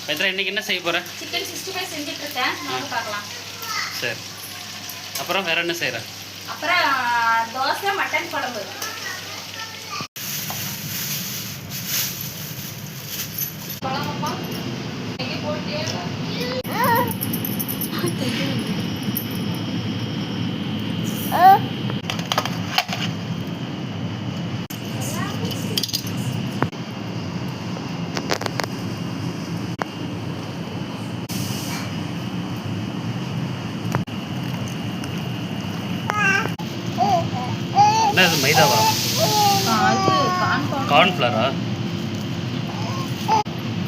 பவித்ரா இன்னைக்கு என்ன செய்ய போற? சிக்கன் 65 செஞ்சிட்டு இருக்கேன். வாங்க பார்க்கலாம். சரி. அப்புறம் வேற என்ன செய்யற? அப்புறம் தோசை மட்டன் குழம்பு. குழம்பப்பா எங்க போட்டே என்ன மைதாவா? அது கார்ன்ஃப்ளவரா?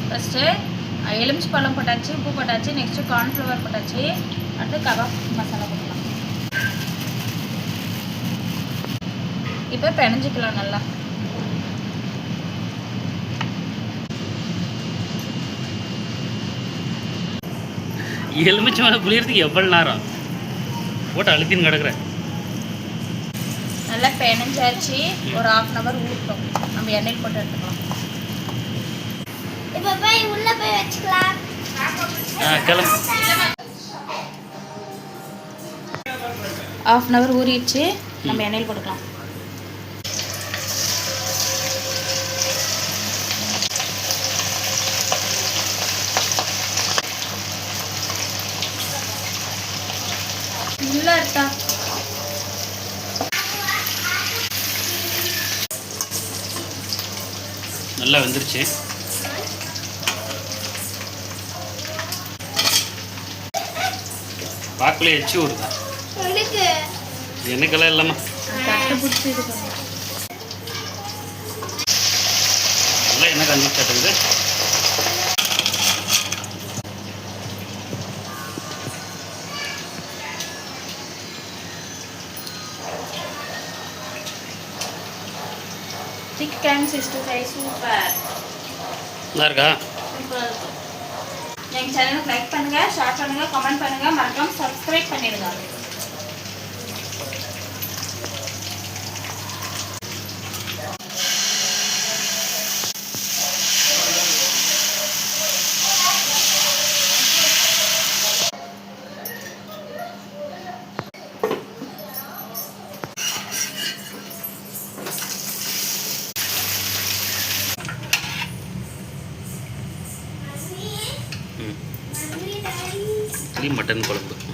ஃபஸ்ட்டு எலுமிச்சி பழம் போட்டாச்சு, உப்பு போட்டாச்சு, நெக்ஸ்ட்டு கார்ன்ஃப்ளவர் போட்டாச்சு, அடுத்து கபாப் மசாலா போடலாம். இப்போ பிணைஞ்சிக்கலாம் நல்லா. எலுமிச்சி மேலே புளியறதுக்கு எவ்வளோ நேரம் போட்டு அழுத்தின்னு கிடக்குறேன். நல்லா பிணைஞ்சாச்சு. ஒரு 1/2 hour ஊட்டணும். நம்ம எண்ணெயில் போட்டு எடுத்துக்கலாம். இப்போ போய் உள்ள போய் வச்சுக்கலாம். கிளம்பு. 1/2 hour ஊறிடுச்சு. நம்ம எண்ணெயில் போட்டுக்கலாம். நல்லா இருக்கா? நல்லா வெந்துருச்சு. பாக்குள்ளே எச்சு வருதா? எனக்கெல்லாம் இல்லைம்மா. நல்லா என்ன கஞ்சி கட்டுக்குது. Chicken 65 super. நல்லா இருக்கா? சூப்பர் இருக்கும். எங்கள் சேனலுக்கு லைக் பண்ணுங்கள், ஷேர் பண்ணுங்கள், கமெண்ட் பண்ணுங்கள், மறக்காம சப்ஸ்கிரைப் பண்ணிடுங்க. மட்டன் குழம்பு.